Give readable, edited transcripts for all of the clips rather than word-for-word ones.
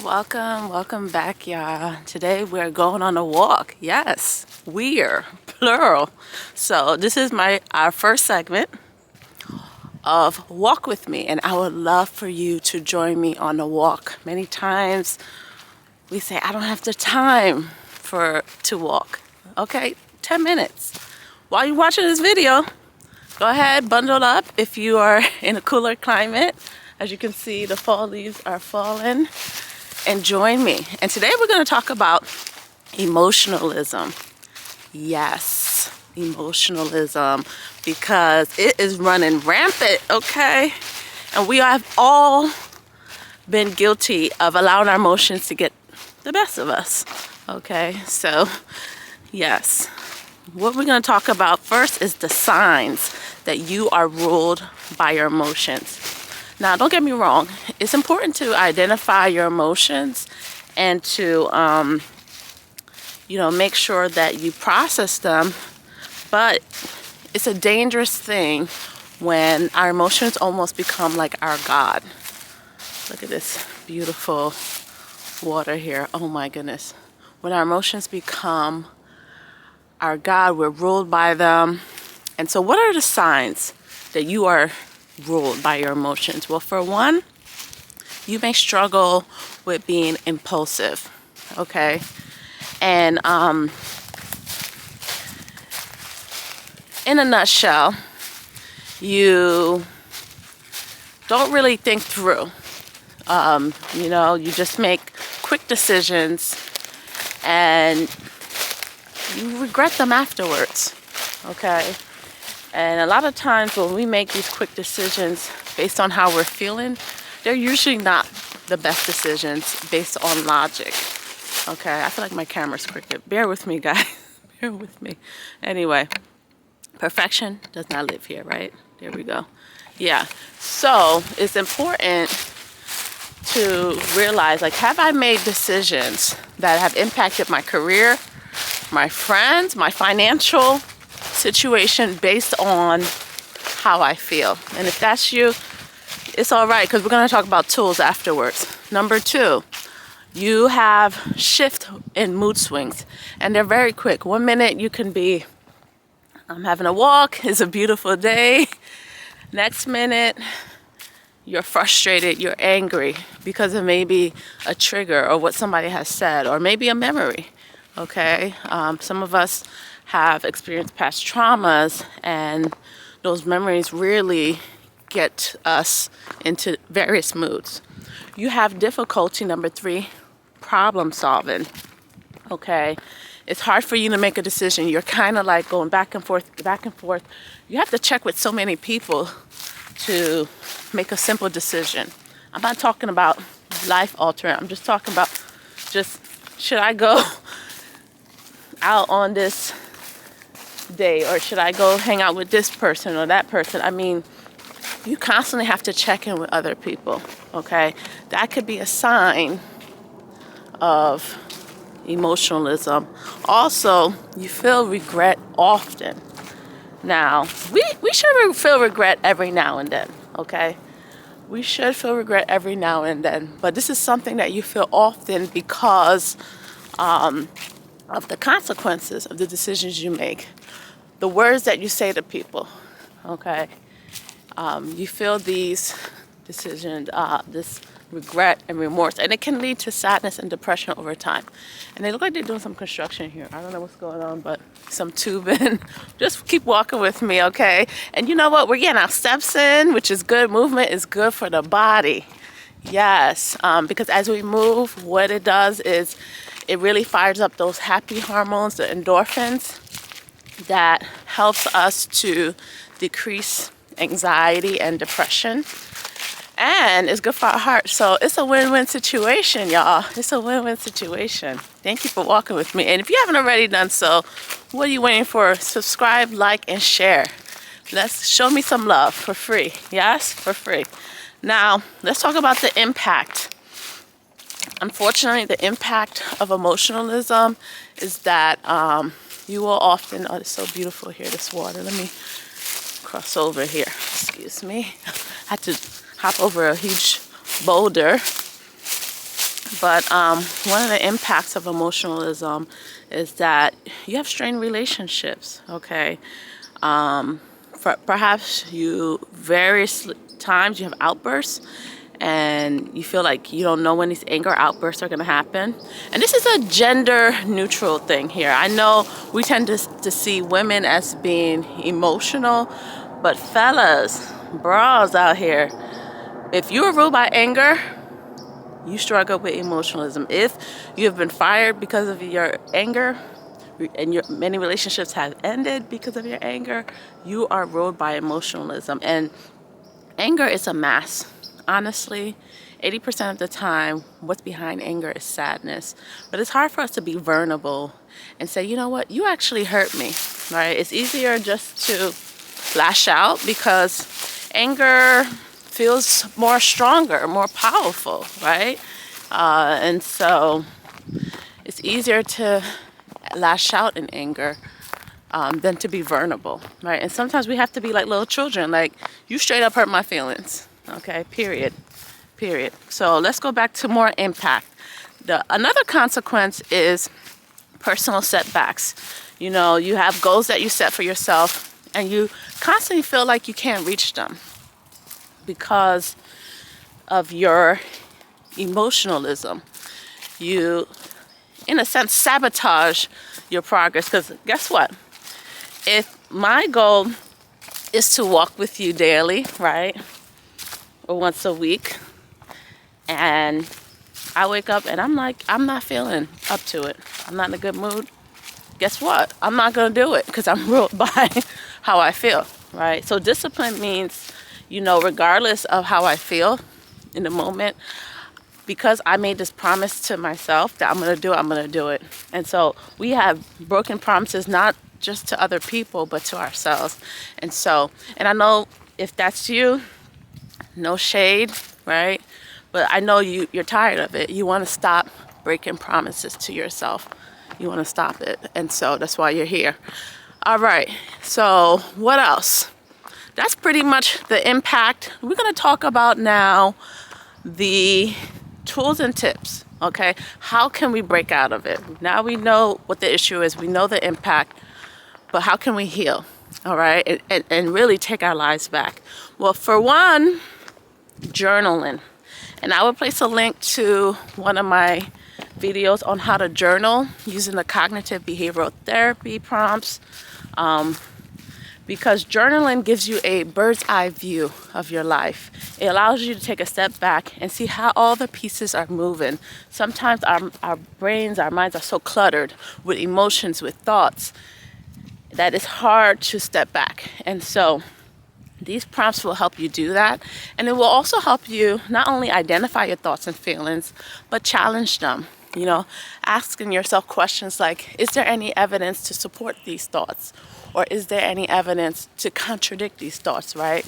Welcome back, y'all. Today we're going on a walk. Yes, we're plural. So this is our first segment of Walk With Me, and I would love for you to join me on the walk. Many times we say, I don't have the time to walk. Okay, 10 minutes. While you're watching this video, go ahead, bundle up if you are in a cooler climate. As you can see, the fall leaves are falling. And join me. And today we're going to talk about emotionalism. Yes, emotionalism, because it is running rampant, okay? And we have all been guilty of allowing our emotions to get the best of us, okay? So, yes. What we're going to talk about first is the signs that you are ruled by your emotions. Now, don't get me wrong. It's important to identify your emotions and to, make sure that you process them. But it's a dangerous thing when our emotions almost become like our God. Look at this beautiful water here. Oh my goodness. When our emotions become our God, we're ruled by them. And so what are the signs that you are ruled by your emotions? Well, for one, you may struggle with being impulsive, okay? And in a nutshell, you don't really think through. You just make quick decisions and you regret them afterwards, okay? And a lot of times when we make these quick decisions based on how we're feeling, they're usually not the best decisions based on logic. Okay, I feel like my camera's crooked. Bear with me, guys. Bear with me. Anyway, perfection does not live here, right? There we go. Yeah, so it's important to realize, have I made decisions that have impacted my career, my friends, my financial situation based on how I feel? And if that's you, it's all right, because we're going to talk about tools afterwards. Number two, you have shift in mood swings, and they're very quick. 1 minute you can be, I'm having a walk, it's a beautiful day. Next minute, you're frustrated, you're angry because of maybe a trigger or what somebody has said, or maybe a memory, okay? Some of us have experienced past traumas, and those memories really get us into various moods. You have difficulty, number three, problem solving, okay? It's hard for you to make a decision. You're kind of like going back and forth, back and forth. You have to check with so many people to make a simple decision. I'm not talking about life altering. I'm just talking about should I go out on this day, or should I go hang out with this person or that person? I mean, you constantly have to check in with other people, okay? That could be a sign of emotionalism. Also, you feel regret often. Now, we should feel regret every now and then, okay? We should feel regret every now and then, but this is something that you feel often because of the consequences of the decisions you make, the words that you say to people, okay? You feel these decisions, this regret and remorse, and it can lead to sadness and depression over time. And they look like they're doing some construction here. I don't know what's going on, but some tubing. Just keep walking with me, okay? And you know what? We're getting our steps in, which is good. Movement is good for the body. Yes, because as we move, what it does is it really fires up those happy hormones, the endorphins, that helps us to decrease anxiety and depression. And it's good for our heart. So it's a win-win situation, y'all. It's a win-win situation. Thank you for walking with me. And if you haven't already done so, what are you waiting for? Subscribe, like, and share. Let's show me some love for free. Yes, for free. Now, let's talk about the impact. Unfortunately, the impact of emotionalism is that you will often, oh, it's so beautiful here, this water. Let me cross over here. Excuse me. I had to hop over a huge boulder. But one of the impacts of emotionalism is that you have strained relationships, okay? Perhaps various times you have outbursts and you feel like you don't know when these anger outbursts are going to happen. And this is a gender neutral thing here. I know we tend to see women as being emotional, but fellas, bras out here, if you are ruled by anger, you struggle with emotionalism. If you have been fired because of your anger, and many relationships have ended because of your anger, you are ruled by emotionalism. And anger is a mask. Honestly, 80% of the time, what's behind anger is sadness. But it's hard for us to be vulnerable and say, you know what, you actually hurt me, right? It's easier just to lash out because anger feels more stronger, more powerful, right? And so it's easier to lash out in anger than to be vulnerable, right? And sometimes we have to be like little children, like, you straight up hurt my feelings, okay, period. So let's go back to more impact. Another consequence is personal setbacks. You know, you have goals that you set for yourself and you constantly feel like you can't reach them because of your emotionalism. You, in a sense, sabotage your progress, because guess what? If my goal is to walk with you daily, right, or once a week, and I wake up and I'm like, I'm not feeling up to it, I'm not in a good mood, guess what? I'm not going to do it because I'm ruled by how I feel, right? So discipline means, you know, regardless of how I feel in the moment, because I made this promise to myself that I'm going to do it. And so we have broken promises, not just to other people, but to ourselves. And I know if that's you, no shade, right? But I know you're tired of it. You want to stop breaking promises to yourself. You want to stop it. And so that's why you're here. All right. So what else? That's pretty much the impact. We're going to talk about now the tools and tips, okay? How can we break out of it? Now we know what the issue is. We know the impact, but how can we heal, all right? And really take our lives back. Well, for one, journaling. And I will place a link to one of my videos on how to journal using the cognitive behavioral therapy prompts. Because journaling gives you a bird's eye view of your life. It allows you to take a step back and see how all the pieces are moving. Sometimes our brains, our minds are so cluttered with emotions, with thoughts, that it's hard to step back. And so these prompts will help you do that. And it will also help you not only identify your thoughts and feelings, but challenge them. You know, asking yourself questions like, is there any evidence to support these thoughts? Or is there any evidence to contradict these thoughts, right?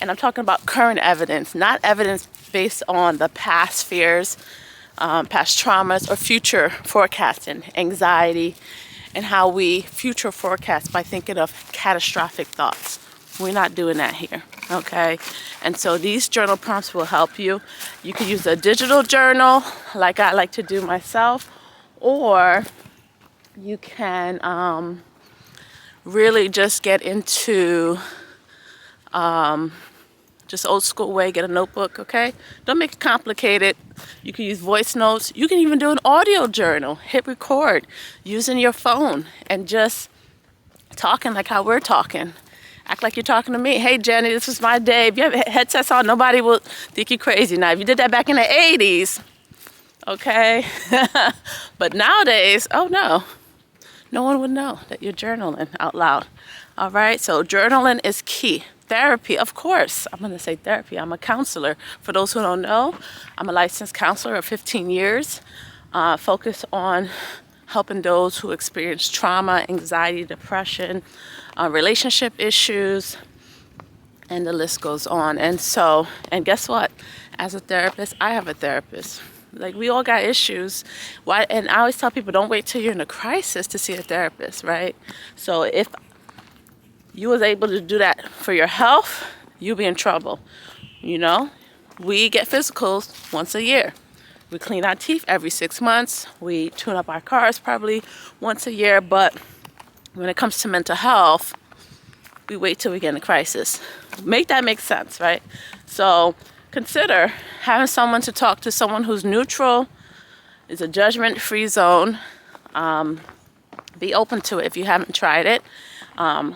And I'm talking about current evidence, not evidence based on the past fears, past traumas, or future forecasting, anxiety, and how we future forecast by thinking of catastrophic thoughts. We're not doing that here, okay? And so these journal prompts will help you. You can use a digital journal, like I like to do myself, or you can really just get into just old school way, get a notebook, okay? Don't make it complicated. You can use voice notes. You can even do an audio journal. Hit record using your phone and just talking like how we're talking. Act like you're talking to me. Hey, Jenny, this was my day. If you have headsets on, nobody will think you're crazy. Now, if you did that back in the 80s, okay? But nowadays, oh no. No one would know that you're journaling out loud. All right, so journaling is key. Therapy, of course. I'm going to say therapy. I'm a counselor. For those who don't know, I'm a licensed counselor of 15 years, focused on helping those who experience trauma, anxiety, depression, relationship issues, and the list goes on. And guess what? As a therapist, I have a therapist. Like, we all got issues. Why? And I always tell people, don't wait till you're in a crisis to see a therapist, right? So if you was able to do that for your health, you'll be in trouble. You know, we get physicals once a year. We clean our teeth every 6 months. We tune up our cars probably once a year. But when it comes to mental health, we wait till we get in a crisis. Make that make sense, right? So consider having someone to talk to, someone who's neutral, is a judgment-free zone. Be open to it if you haven't tried it.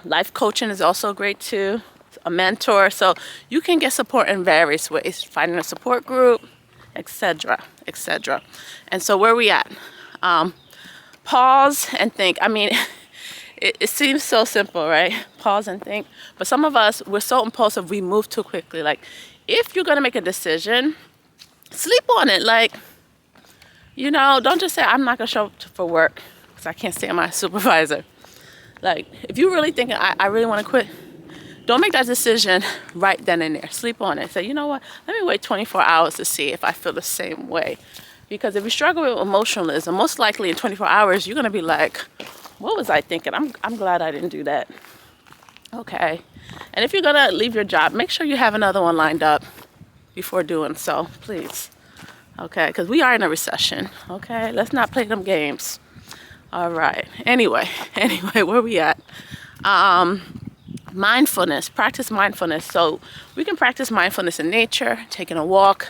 Life coaching is also great too. A mentor, so you can get support in various ways. Finding a support group, etc., etc. And so where are we at? Pause and think. I mean, it seems so simple, right? Pause and think. But some of us, we're so impulsive, we move too quickly. Like, if you're gonna make a decision, sleep on it. Like, you know, don't just say, I'm not gonna show up for work because I can't stand my supervisor. Like, if you're really thinking, I really wanna quit, don't make that decision right then and there. Sleep on it. Say, you know what? Let me wait 24 hours to see if I feel the same way. Because if you struggle with emotionalism, most likely in 24 hours, you're going to be like, what was I thinking? I'm glad I didn't do that. Okay. And if you're going to leave your job, make sure you have another one lined up before doing so, please. Okay? Because we are in a recession. Okay? Let's not play them games. All right. Anyway, where we at? Mindfulness, practice mindfulness. So we can practice mindfulness in nature, taking a walk,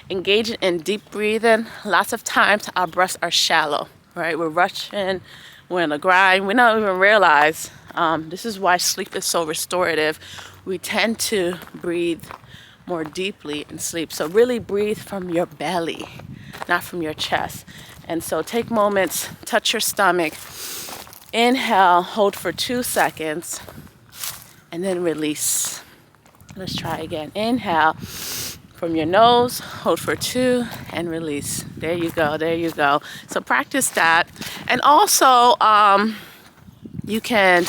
engaging in deep breathing. Lots of times our breaths are shallow, right? We're rushing, we're in a grind. We don't even realize. This is why sleep is so restorative. We tend to breathe more deeply in sleep. So really breathe from your belly, not from your chest. And so take moments, touch your stomach, inhale, hold for 2 seconds, and then release. Let's try again. Inhale from your nose, hold for 2, and release. There you go, there you go. So practice that. And also, you can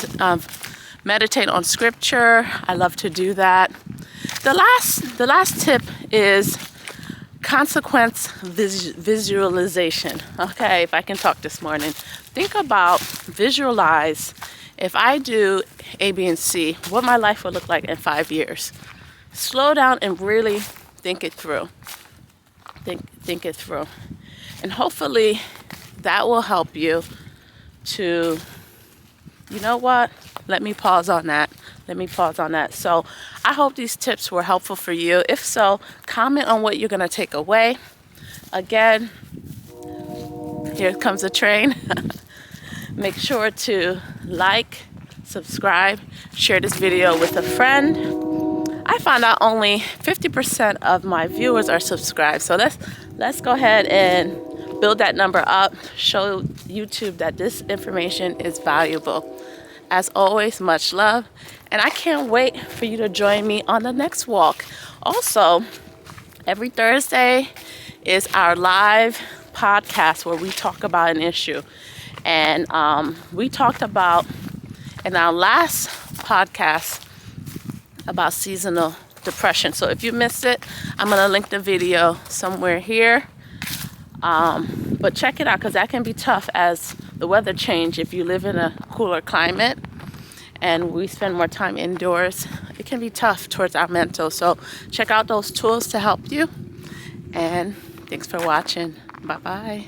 meditate on scripture. I love to do that. The last tip is consequence visualization. Okay, if I can talk this morning. Think about, visualize, if I do A, B, and C, what my life will look like in 5 years. Slow down and really think it through. Think it through. And hopefully that will help you to, you know what? Let me pause on that. So I hope these tips were helpful for you. If so, comment on what you're going to take away. Again, here comes the train. Make sure to like, subscribe, share this video with a friend. I found out only 50% of my viewers are subscribed. So let's go ahead and build that number up. Show YouTube that this information is valuable. As always, much love. And I can't wait for you to join me on the next walk. Also, every Thursday is our live podcast where we talk about an issue. And we talked about, in our last podcast, about seasonal depression. So if you missed it, I'm going to link the video somewhere here. But check it out, because that can be tough as the weather changes. If you live in a cooler climate and we spend more time indoors, it can be tough towards our mental. So check out those tools to help you. And thanks for watching. Bye-bye.